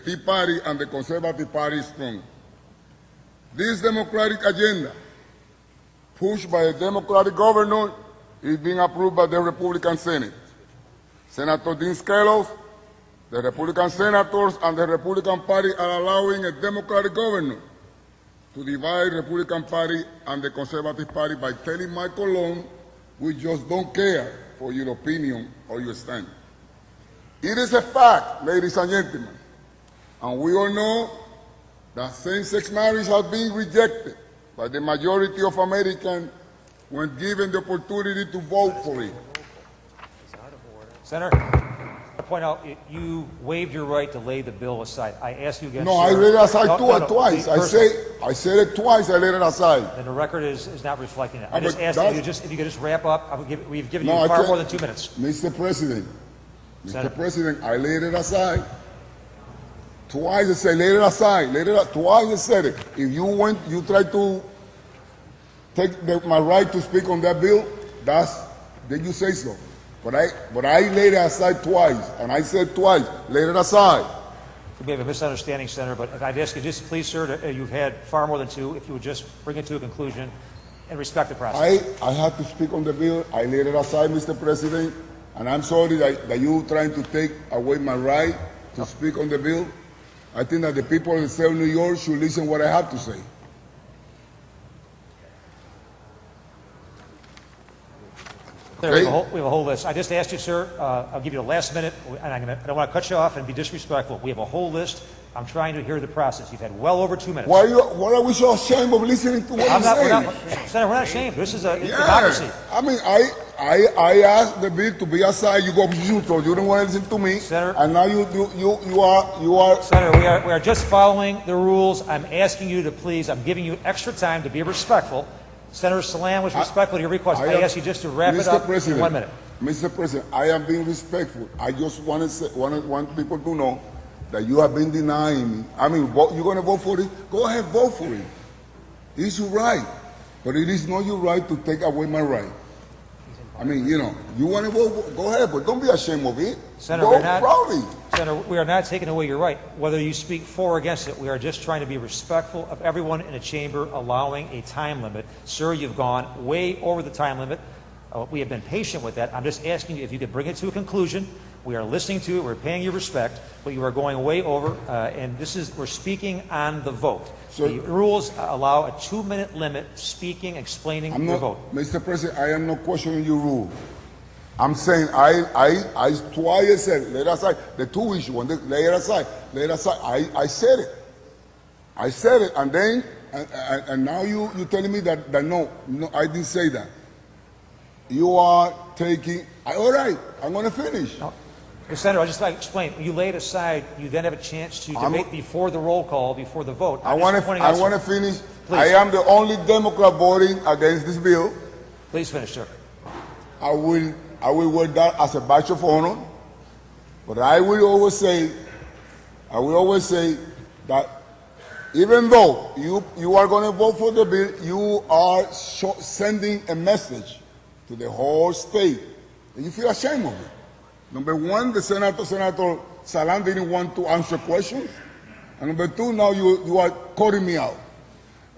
Tea Party and the Conservative Party strong. This democratic agenda, pushed by a Democratic governor, is being approved by the Republican Senate. Senator Dean Skelos, the Republican senators, and the Republican Party are allowing a Democratic governor to divide the Republican Party and the Conservative Party by telling Michael Long, we just don't care for your opinion or your stand. It is a fact, ladies and gentlemen, and we all know that same-sex marriage has been rejected by the majority of Americans when given the opportunity to vote for it. Senator, I point out you waived your right to lay the bill aside. I asked you again. No, I laid it aside twice. I said it twice. I laid it aside. And the record is not reflecting it. I just asked if you could just wrap up. We've given you far more than 2 minutes. Mr. President, I laid it aside. Twice I said, laid it aside. Twice I said it. If you try to take my right to speak on that bill, then you say so. But I laid it aside twice, and I said twice, laid it aside. We have a misunderstanding, Senator, but I'd ask you just, please, sir, you've had far more than 2, if you would just bring it to a conclusion and respect the process. I had to speak on the bill. I laid it aside, Mr. President, and I'm sorry that you're trying to take away my right to speak on the bill. I think that the people in the state of New York should listen to what I have to say. There, we have a whole list. I just asked you, sir, I'll give you the last minute, and I don't want to cut you off and be disrespectful. We have a whole list. I'm trying to hear the process. You've had well over 2 minutes. Why are we so ashamed of listening to what you're saying? Senator, we're not ashamed. This is a democracy. I mean, I asked the bill to be aside. You go neutral. You don't want to listen to me. Senator, and now you are. Senator, we are just following the rules. I'm asking you to please. I'm giving you extra time to be respectful. Senator Salam was respectful to your request. I ask you just to wrap it up in 1 minute. Mr. President, I am being respectful. I just want people to know that you have been denying me. I mean, you're going to vote for it? Go ahead, vote for it. It's your right. But it is not your right to take away my right. I mean, you want to vote, go ahead, but don't be ashamed of it. Senator, we are not taking away your right. Whether you speak for or against it, we are just trying to be respectful of everyone in the chamber, allowing a time limit. Sir, you've gone way over the time limit. We have been patient with that. I'm just asking you if you could bring it to a conclusion. We are listening to it. We're paying you respect, but you are going way over, and we're speaking on the vote. The rules allow a 2-minute limit, speaking, explaining your vote. Mr. President, I am not questioning your rule. I'm saying I twice said, lay it aside. The 2 issues, lay it aside. I said it. I said it, and then, and now you're telling me that no, I didn't say that. You are taking, all right, I'm going to finish. No. Senator, I'll just explain. When you lay it aside, you then have a chance to debate before the roll call, before the vote. I want to finish. Please. I am the only Democrat voting against this bill. Please finish, sir. I will wear that as a badge of honor. But I will always say that even though you are going to vote for the bill, you are sending a message to the whole state, and you feel ashamed of it. Number one, the Senator Salam didn't want to answer questions. And number two, now you are calling me out.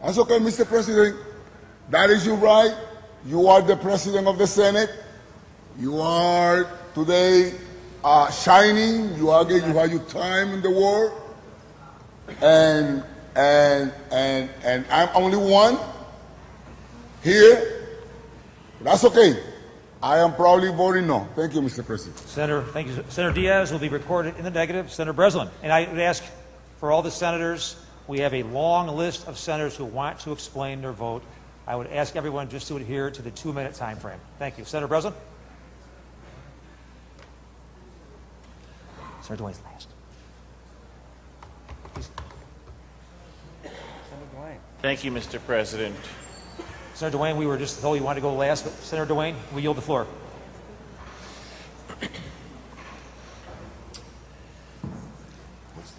That's okay, Mr. President. That is your right. You are the President of the Senate. You are today shining. You have your time in the world. And I'm only one here. That's okay. I am probably voting no. Thank you, Mr. President. Senator, thank you. Senator Diaz will be recorded in the negative. Senator Breslin. And I would ask for all the senators, we have a long list of senators who want to explain their vote. I would ask everyone just to adhere to the 2-minute time frame. Thank you. Senator Breslin. Senator Dwayne's last. Please. Senator Dwayne. Thank you, Mr. President. Senator Dwayne, we were just told you wanted to go last, but Senator Dwayne, we yield the floor. It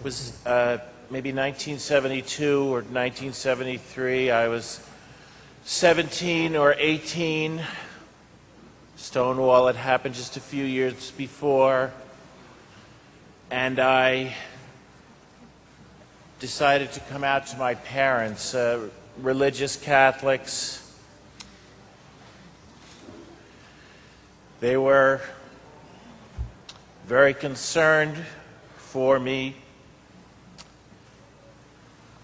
was maybe 1972 or 1973. I was 17 or 18. Stonewall had happened just a few years before. And I decided to come out to my parents, religious Catholics. They were very concerned for me.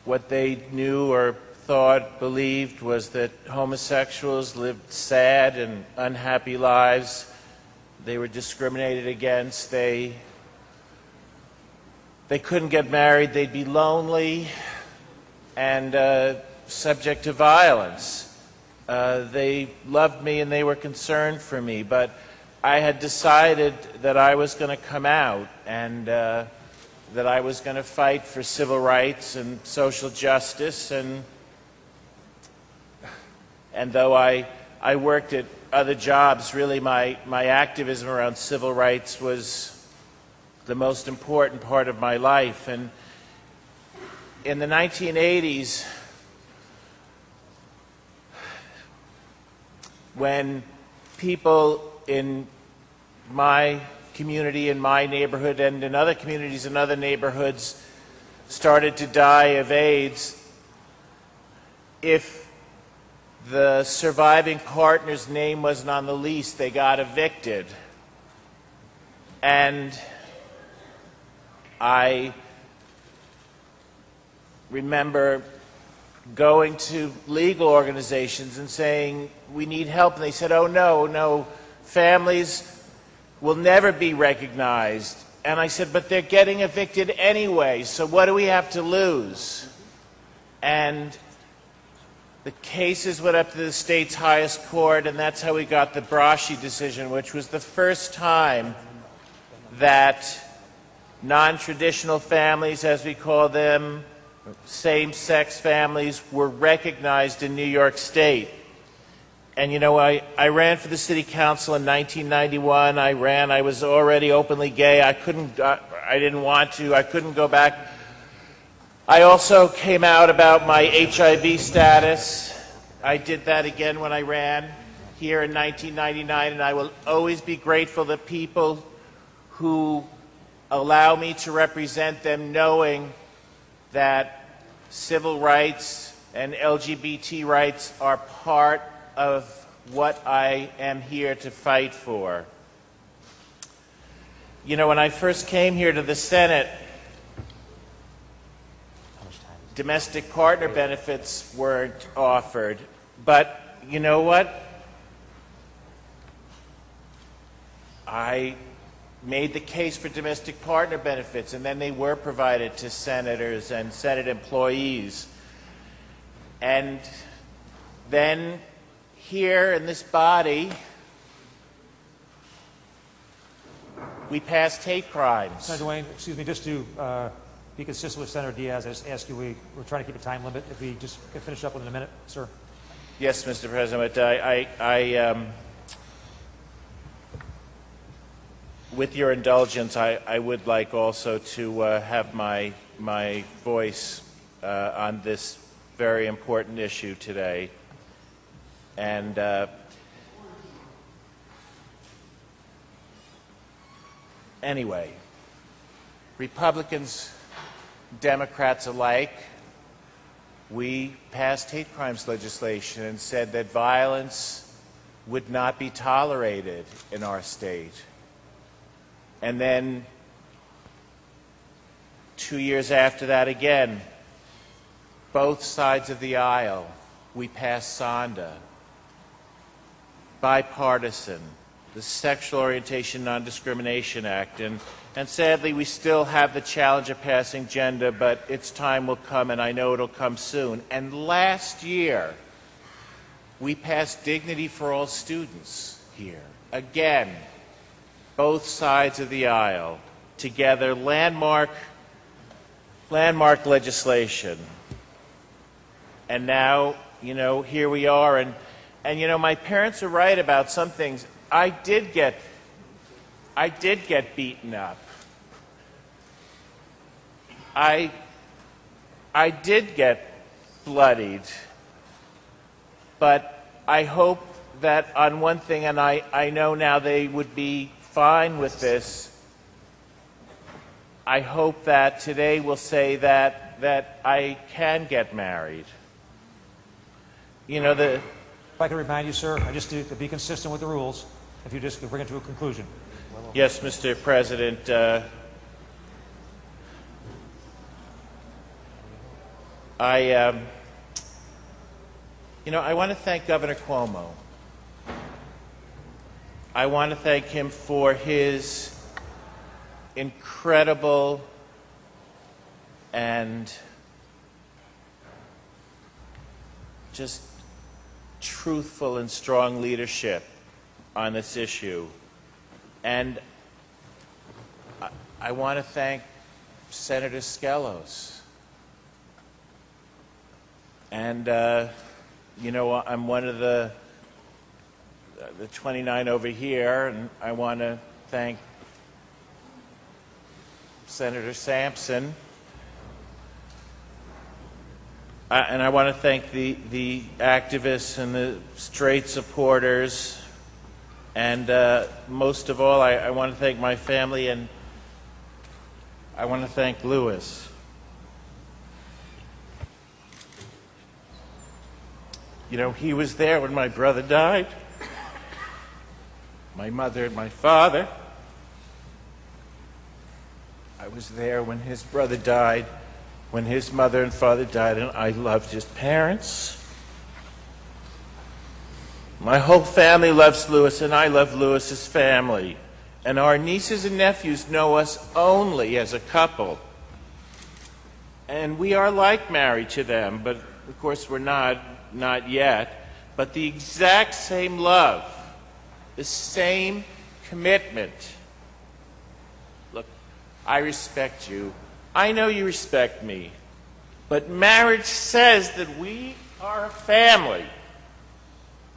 What they knew or thought, believed, was that homosexuals lived sad and unhappy lives. They were discriminated against. They couldn't get married. They'd be lonely and subject to violence. They loved me and they were concerned for me, but I had decided that I was going to come out and that I was going to fight for civil rights and social justice. And though I worked at other jobs, really my activism around civil rights was the most important part of my life. And in the 1980s, when people in my community, in my neighborhood, and in other communities and other neighborhoods started to die of AIDS, if the surviving partner's name wasn't on the lease, they got evicted. And I remember going to legal organizations and saying, we need help. And they said, oh, no, families will never be recognized. And I said, but they're getting evicted anyway, so what do we have to lose? And the cases went up to the state's highest court, and that's how we got the Braschi decision, which was the first time that non-traditional families, as we call them, same-sex families, were recognized in New York State. And you know, I ran for the city council in 1991. I was already openly gay. I didn't want to. I couldn't go back. I also came out about my HIV status. I did that again when I ran here in 1999, and I will always be grateful to people who allow me to represent them, knowing that civil rights and LGBT rights are part of what I am here to fight for. You know, when I first came here to the Senate, domestic partner benefits weren't offered. But you know what? I made the case for domestic partner benefits, and then they were provided to senators and Senate employees. And then here in this body, we passed hate crimes. Senator Dwayne, excuse me, just to be consistent with Senator Diaz, I just ask you, we're trying to keep a time limit. If we just can finish up within a minute, sir. Yes, Mr. President. With your indulgence, I would like also to have my voice on this very important issue today. And anyway, Republicans, Democrats alike, we passed hate crimes legislation and said that violence would not be tolerated in our state. And then 2 years after that again, both sides of the aisle, we passed SONDA, bipartisan, the Sexual Orientation Non-Discrimination Act, and sadly we still have the challenge of passing gender, but its time will come, and I know it'll come soon. And last year, we passed Dignity for All Students here. Again, both sides of the aisle together, landmark legislation. And now, you know, here we are, and you know, my parents are right about some things. I did get beaten up. I did get bloodied. But I hope that on one thing, and I know now they would be fine with this, I hope that today will say that I can get married. You know, If I could remind you, sir, to be consistent with the rules, if you just could bring it to a conclusion. Yes, Mr. President. I want to thank Governor Cuomo. I want to thank him for his incredible and just truthful and strong leadership on this issue. And I want to thank Senator Skelos. And, I'm one of the 29 over here, and I want to thank Senator Sampson. And I want to thank the activists and the straight supporters. And most of all, I want to thank my family, and I want to thank Louis. He was there when my brother died, my mother and my father. I was there when his brother died, when his mother and father died, and I loved his parents. My whole family loves Louis, and I love Louis's family. And our nieces and nephews know us only as a couple. And we are like married to them, but of course we're not yet. But the exact same love, the same commitment. Look, I respect you. I know you respect me. But marriage says that we are a family.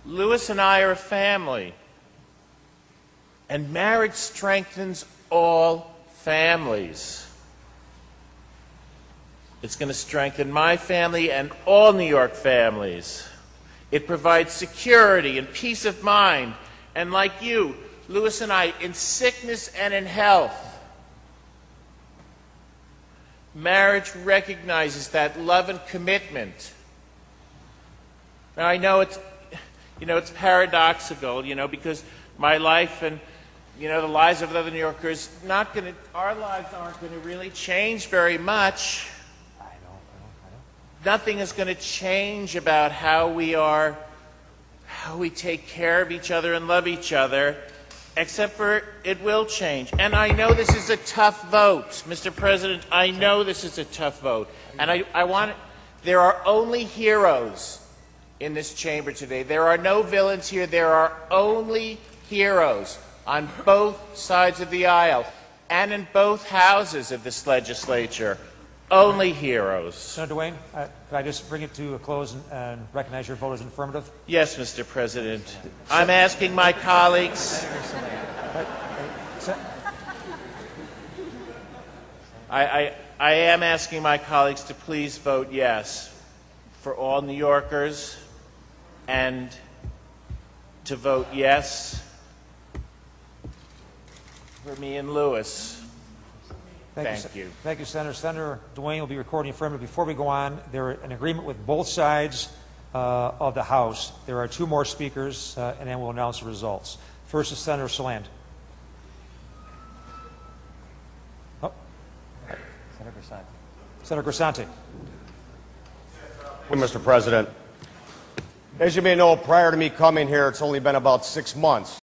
Louis and I are a family. And marriage strengthens all families. It's going to strengthen my family and all New York families. It provides security and peace of mind. And like you, Louis and I, in sickness and in health, marriage recognizes that love and commitment. Now, I know it's paradoxical, because my life and, the lives of other New Yorkers, our lives aren't going to really change very much. I know. Nothing is going to change about how we take care of each other and love each other, except for it will change. And I know this is a tough vote, Mr. President. I know this is a tough vote. And there are only heroes in this chamber today. There are no villains here. There are only heroes on both sides of the aisle and in both houses of this legislature. Only heroes. Senator Duane, could I just bring it to a close and recognize your vote as an affirmative? Yes, Mr. President. I'm asking my colleagues. I am asking my colleagues to please vote yes for all New Yorkers, and to vote yes for me and Louis. Thank you. Thank you, Senator. Senator Duane will be recording affirmative. Before we go on, there is an agreement with both sides of the House. There are two more speakers, and then we'll announce the results. First is Senator Saland. Oh. Senator Grisanti. Mr. President, as you may know, prior to me coming here, it's only been about 6 months